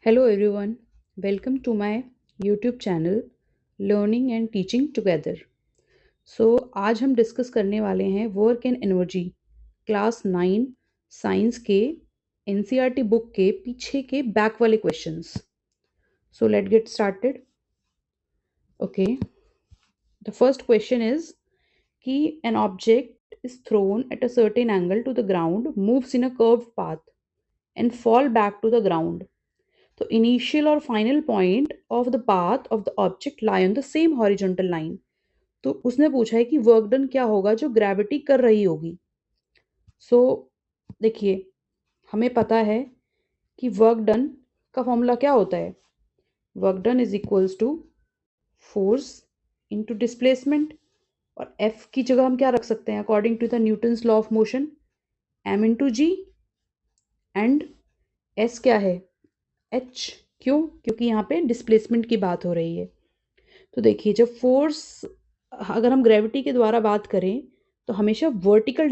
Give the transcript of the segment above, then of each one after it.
Hello everyone, welcome to my YouTube channel Learning and Teaching Together. आज हम discuss करने वाले हैं work and energy class 9 science के एनसीईआरटी बुक के पीछे के बैक वाले questions. Let get started. Okay, the first question is कि an object is thrown at a certain angle to the ground, moves in a curved path and fall back to the ground. तो initial और final point of the path of the object lie on the same horizontal line. तो उसने पूछा है कि work done क्या होगा जो ग्रेविटी कर रही होगी. देखिए, हमें पता है कि वर्क डन का फॉर्मूला क्या होता है. Work done is equals to force into displacement, और एफ की जगह हम क्या रख सकते हैं according to the Newton's law of motion, M into G, and S क्या है, एच. क्यों? क्योंकि यहाँ पे डिस्प्लेसमेंट की बात हो रही है. तो देखिए, जब फोर्स, अगर हम ग्रेविटी के द्वारा बात करें तो हमेशा वर्टिकल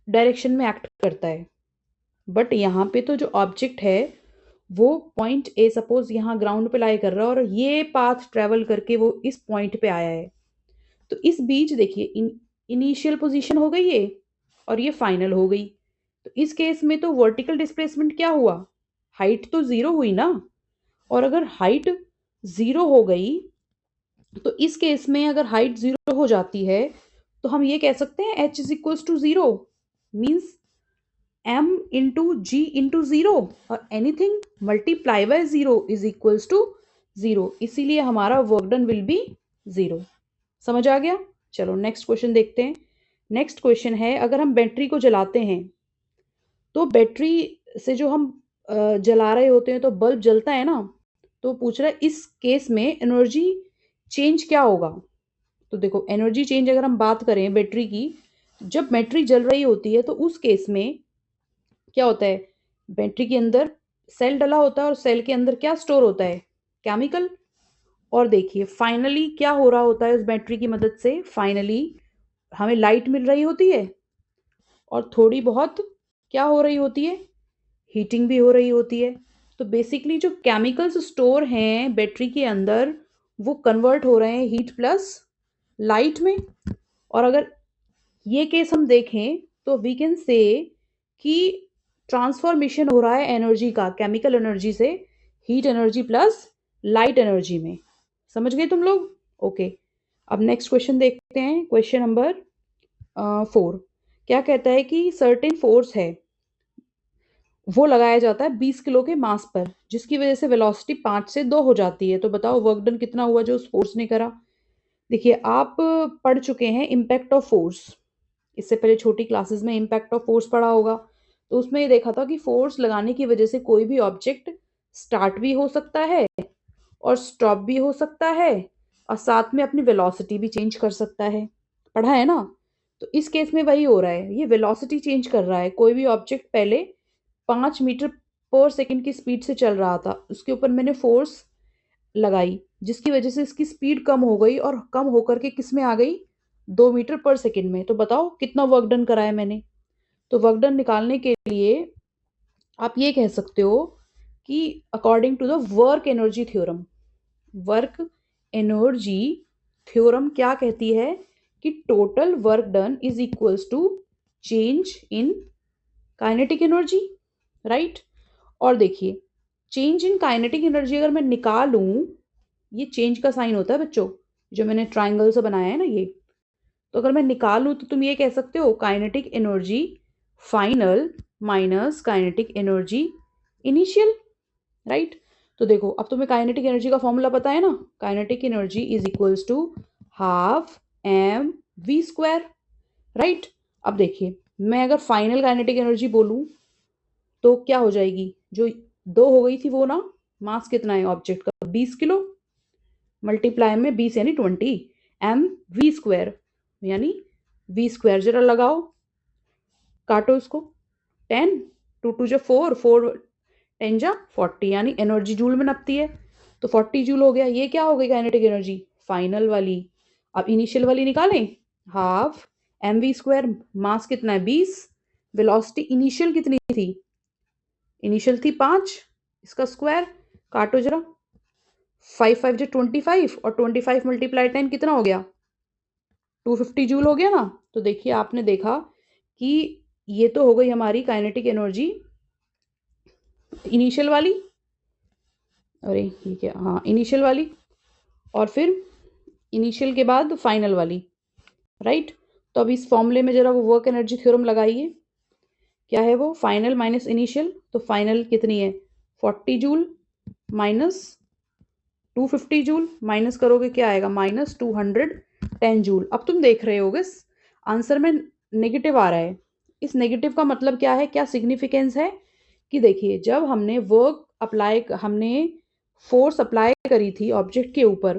डायरेक्शन में एक्ट करता है. बट यहाँ पे तो जो ऑब्जेक्ट है वो पॉइंट ए, सपोज यहाँ ग्राउंड पे लाई कर रहा है और ये पाथ ट्रेवल करके वो इस पॉइंट पे आया है. तो इस बीच देखिए, इनिशियल पोजीशन हो गई ये और ये फाइनल हो गई. तो इस केस में तो वर्टिकल डिस्प्लेसमेंट क्या हुआ, हाइट तो जीरो हुई ना. और अगर हाइट जीरो हो गई तो इस केस में अगर हाइट जीरो हो जाती है तो हम ये कह सकते हैं h is equals to zero, means m into ji into zero, और anything multiply by zero is equals to zero. इसीलिए हमारा work done will be zero. समझ आ गया? चलो नेक्स्ट क्वेश्चन देखते हैं. नेक्स्ट क्वेश्चन है, अगर हम बैटरी को जलाते हैं तो बैटरी से जो हम जला रहे होते हैं तो बल्ब जलता है ना. तो पूछ रहा है इस केस में एनर्जी चेंज क्या होगा. तो देखो, एनर्जी चेंज अगर हम बात करें बैटरी की, जब बैटरी जल रही होती है तो उस केस में क्या होता है, बैटरी के अंदर सेल डला होता है और सेल के अंदर क्या स्टोर होता है, केमिकल. और देखिए फाइनली क्या हो रहा होता है उस बैटरी की मदद से, फाइनली हमें लाइट मिल रही होती है और थोड़ी बहुत क्या हो रही होती है, हीटिंग भी हो रही होती है. तो बेसिकली जो केमिकल्स स्टोर हैं बैटरी के अंदर वो कन्वर्ट हो रहे हैं हीट प्लस लाइट में. और अगर ये केस हम देखें तो वी कैन से कि ट्रांसफॉर्मेशन हो रहा है एनर्जी का, केमिकल एनर्जी से heat energy plus light energy में. समझ गए तुम लोग? ओके, अब नेक्स्ट क्वेश्चन देखते हैं. क्वेश्चन नंबर 4 क्या कहता है कि सर्टेन फोर्स है, वो लगाया जाता है 20 किलो के मास पर, जिसकी वजह से वेलोसिटी 5 से 2 हो जाती है. तो बताओ वर्क डन कितना हुआ जो उस फोर्स ने करा. देखिए, आप पढ़ चुके हैं इम्पैक्ट ऑफ फोर्स, इससे पहले छोटी क्लासेस में इम्पैक्ट ऑफ फोर्स पढ़ा होगा. तो उसमें ये देखा था कि फोर्स लगाने की वजह से कोई भी ऑब्जेक्ट स्टार्ट भी हो सकता है और स्टॉप भी हो सकता है और साथ में अपनी वेलोसिटी भी चेंज कर सकता है. पढ़ा है ना? तो इस केस में वही हो रहा है, ये वेलोसिटी चेंज कर रहा है. कोई भी ऑब्जेक्ट पहले 5 मीटर पर सेकेंड की स्पीड से चल रहा था, उसके ऊपर मैंने फोर्स लगाई जिसकी वजह से इसकी स्पीड कम हो गई और कम होकर के किस में आ गई, 2 मीटर पर सेकेंड में. तो बताओ कितना वर्क डन करा है मैंने. तो वर्क डन निकालने के लिए आप ये कह सकते हो कि according to the work energy theorem, work energy theorem क्या कहती है कि total work done is equals to change in kinetic energy, right. और देखिए, चेंज इन काइनेटिक एनर्जी अगर मैं निकालूं, ये चेंज का साइन होता है बच्चों, जो मैंने ट्राइंगल से बनाया है ना ये. तो अगर मैं निकालूं तो तुम ये कह सकते हो kinetic energy final minus kinetic energy initial, right. तो देखो, अब तुम्हें काइनेटिक एनर्जी का फॉर्मूला पता है ना, kinetic energy is equals to half M V square, right. अब देखिए, मैं अगर फाइनल काइनेटिक एनर्जी बोलूं तो क्या हो जाएगी, जो 2 हो गई थी वो ना, मास कितना है ऑब्जेक्ट का, 20 किलो, मल्टीप्लाई में 20 यानी 20, एम वी स्क्वायर यानी वी स्क्वायर. जरा लगाओ, काटो इसको, 10, 2 2 जा 4, 4 10 जा 40, यानी एनर्जी जूल में नपती है. तो 40 जूल हो गया. ये क्या हो गई काइनेटिक एनर्जी फाइनल वाली. अब इनिशियल वाली निकालें, हाफ एम वी स्क्वायर, मास कितना है 20, वेलोसिटी इनिशियल कितनी थी इनिशियल थी 5, इसका स्क्वायर काटो जरा, 5 5 जो 25 और 25 मल्टीप्लाई 10 कितना हो गया, 250 जूल हो गया ना। तो देखिए आपने देखा कि ये तो हो गई हमारी काइनेटिक एनर्जी इनिशियल वाली, अरे ये क्या, हाँ इनिशियल वाली, और फिर इनिशियल के बाद फाइनल वाली, राइट। तो अब इस फॉर्मूले में जरा वो वर्क एनर्जी थ्योरम लगाइए, क्या है वो, फाइनल माइनस इनिशियल, तो फाइनल कितनी है 40 जूल माइनस 250 जूल, माइनस करोगे क्या आएगा -210 जूल। अब तुम देख रहे होगे आंसर में नेगेटिव आ रहा है, इस नेगेटिव का मतलब क्या है, क्या सिग्निफिकेंस है, कि देखिए जब हमने वर्क अप्लाई, हमने फोर्स अप्लाई करी थी ऑब्जेक्ट के ऊपर,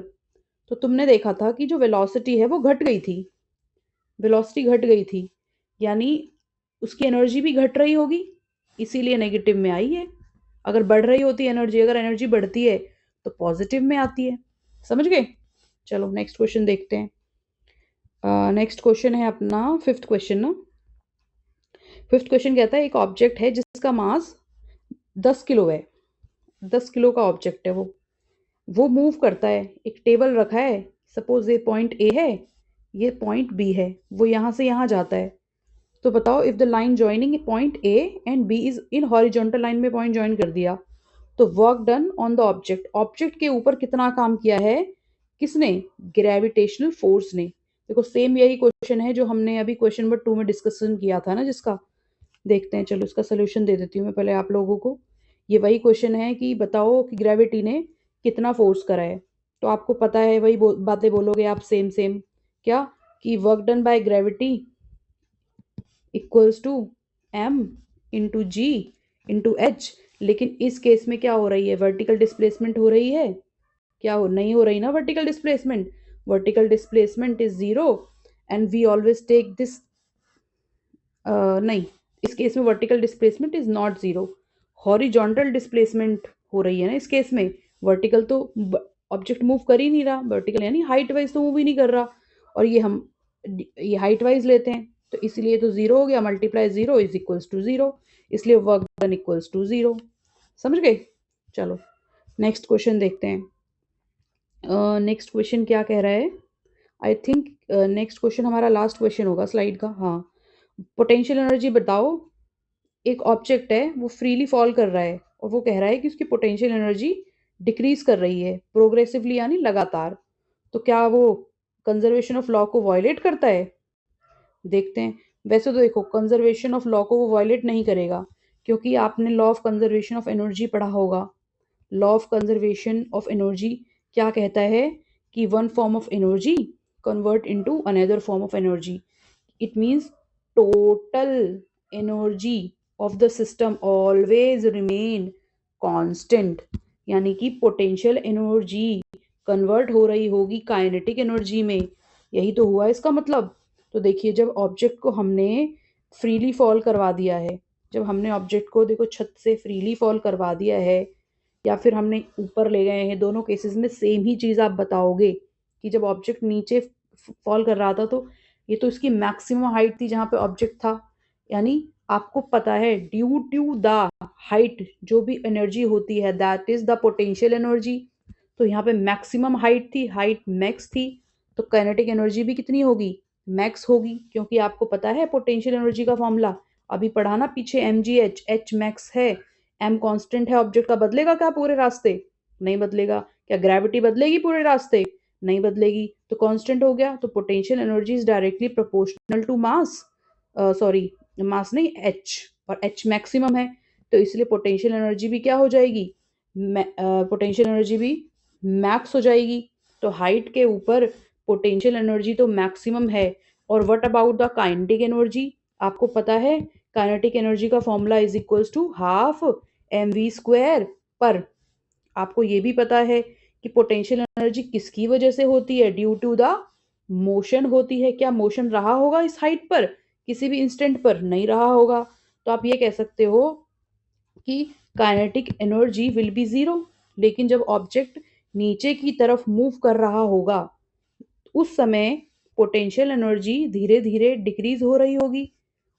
तो तुमने देखा था कि जो वेलोसिटी है वो घट गई थी, वेलोसिटी घट गई थी, यानी उसकी एनर्जी भी घट रही होगी, इसीलिए नेगेटिव में आई है। अगर बढ़ रही होती एनर्जी, अगर एनर्जी बढ़ती है तो पॉजिटिव में आती है, समझ गए। चलो नेक्स्ट क्वेश्चन देखते हैं। नेक्स्ट क्वेश्चन है अपना फिफ्थ क्वेश्चन ना। फिफ्थ क्वेश्चन कहता है एक ऑब्जेक्ट है जिसका मास 10 किलो है, 10 किलो का ऑब्जेक्ट है वो मूव करता है, एक टेबल रखा है, सपोज ये पॉइंट ए है, ये पॉइंट बी है, वो यहाँ से यहाँ जाता है। तो बताओ if the line joining point A and B is in horizontal line में पॉइंट ज्वाइन कर दिया, तो work done on the object, object के ऊपर कितना काम किया है, किसने, ग्रेविटेशनल फोर्स ने। देखो सेम यही क्वेश्चन है जो हमने अभी क्वेश्चन नंबर 2 में डिस्कशन किया था ना, जिसका देखते हैं, चलो इसका सोल्यूशन दे देती हूँ मैं पहले आप लोगों को। ये वही क्वेश्चन है कि बताओ कि ग्रेविटी ने कितना फोर्स करा है, तो आपको पता है वही बातें बोलोगे आप, सेम सेम, क्या कि work done by gravity equals to M into ji into H. लेकिन इस केस में क्या हो रही है, वर्टिकल डिस्प्लेसमेंट हो रही है, क्या हो नहीं हो रही ना vertical displacement, vertical displacement is zero, and we always take this, नहीं, इस केस में vertical displacement is not zero, horizontal displacement हो रही है ना इस केस में। वर्टिकल तो ऑब्जेक्ट मूव कर ही नहीं रहा, वर्टिकल यानी हाइट वाइज तो मूव ही नहीं कर रहा, और ये हम ये हाइट वाइज लेते हैं, तो इसलिए तो जीरो हो गया, multiply zero is equals to zero, इसलिए work done equals to zero, समझ गए। चलो नेक्स्ट क्वेश्चन देखते हैं। नेक्स्ट क्वेश्चन क्या कह रहा है, आई थिंक नेक्स्ट क्वेश्चन हमारा लास्ट क्वेश्चन होगा स्लाइड का, हाँ। पोटेंशियल एनर्जी बताओ, एक ऑब्जेक्ट है वो फ्रीली फॉल कर रहा है और वो कह रहा है कि उसकी पोटेंशियल एनर्जी डिक्रीज कर रही है प्रोग्रेसिवली, यानी लगातार, तो क्या वो कंजर्वेशन ऑफ लॉ को वायलेट करता है, देखते हैं। वैसे तो देखो कंजर्वेशन ऑफ लॉ को वो वायलेट नहीं करेगा, क्योंकि आपने law of conservation of energy पढ़ा होगा। Law of conservation of energy क्या कहता है कि one form of energy convert into another form of energy, it means total energy of the system always remain constant, यानी कि पोटेंशियल एनर्जी कन्वर्ट हो रही होगी काइनेटिक एनर्जी में, यही तो हुआ इसका मतलब। तो देखिए जब ऑब्जेक्ट को हमने फ्रीली फॉल करवा दिया है, जब हमने ऑब्जेक्ट को देखो छत से फ्रीली फॉल करवा दिया है, या फिर हमने ऊपर ले गए हैं, दोनों केसेस में सेम ही चीज़ आप बताओगे कि जब ऑब्जेक्ट नीचे फॉल कर रहा था तो ये तो इसकी मैक्सिमम हाइट थी जहाँ पे ऑब्जेक्ट था, यानी आपको पता है ड्यू टू द हाइट जो भी एनर्जी होती है that is the potential energy, तो यहाँ पे मैक्सिमम हाइट थी, हाइट मैक्स थी, तो काइनेटिक एनर्जी भी कितनी होगी, मैक्स होगी, क्योंकि आपको पता है पोटेंशियल एनर्जी का फॉर्मूला अभी पढ़ा ना पीछे, M G H, H max है, एम कांस्टेंट है ऑब्जेक्ट का, बदलेगा क्या पूरे रास्ते, नहीं बदलेगा। क्या ग्रेविटी बदलेगी पूरे रास्ते, नहीं बदलेगी, तो कांस्टेंट हो गया, तो potential energy is directly proportional to mass, sorry mass नहीं एच, और एच मैक्सिमम है, तो इसलिए पोटेंशियल एनर्जी भी क्या हो जाएगी, पोटेंशियल एनर्जी भी मैक्स हो जाएगी। तो हाइट के ऊपर पोटेंशियल एनर्जी तो मैक्सिमम है, और what about the kinetic energy, आपको पता है काइनेटिक एनर्जी का formula is equals to half M V square, पर आपको ये भी पता है कि पोटेंशियल एनर्जी किसकी वजह से होती है, ड्यू टू द मोशन होती है। क्या मोशन रहा होगा इस हाइट पर किसी भी इंस्टेंट पर, नहीं रहा होगा, तो आप ये कह सकते हो कि kinetic energy will be zero, लेकिन जब ऑब्जेक्ट नीचे की तरफ मूव कर रहा होगा उस समय पोटेंशियल एनर्जी धीरे धीरे डिक्रीज हो रही होगी,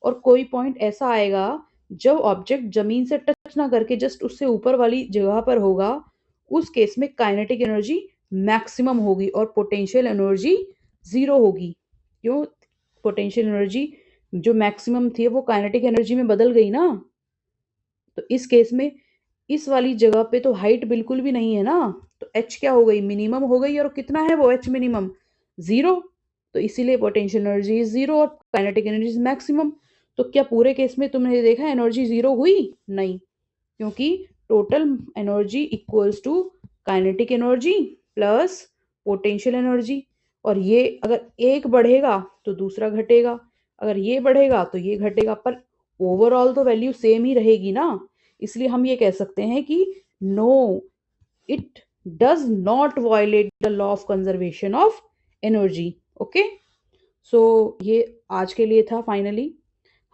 और कोई पॉइंट ऐसा आएगा जब ऑब्जेक्ट जमीन से टच ना करके जस्ट उससे ऊपर वाली जगह पर होगा, उस केस में काइनेटिक एनर्जी मैक्सिमम होगी और पोटेंशियल एनर्जी 0 होगी। क्यों? पोटेंशियल एनर्जी जो मैक्सिमम थी वो काइनेटिक एनर्जी में बदल गई ना। तो इस केस में इस वाली जगह पे तो हाइट बिल्कुल भी नहीं है ना, तो एच क्या हो गई? मिनिमम हो गई। और कितना है वो एच मिनिमम? 0। तो इसीलिए पोटेंशियल एनर्जी इज 0 और काइनेटिक एनर्जी इज मैक्सिमम। तो क्या पूरे केस में तुमने देखा एनर्जी 0 हुई? नहीं, क्योंकि total energy equals to kinetic energy plus potential energy. और ये अगर एक बढ़ेगा तो दूसरा घटेगा, अगर ये बढ़ेगा तो ये घटेगा, पर ओवरऑल तो वैल्यू सेम ही रहेगी ना। इसलिए हम ये कह सकते हैं कि no, it does not violate the law of conservation of energy. Okay, so ये आज के लिए था फाइनली।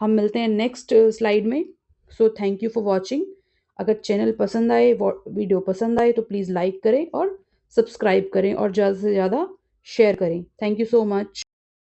हम मिलते हैं नेक्स्ट स्लाइड में। So thank you for watching. अगर चैनल पसंद आए, वीडियो पसंद आए तो प्लीज़ लाइक करें और सब्सक्राइब करें और ज़्यादा से ज़्यादा शेयर करें। Thank you so much.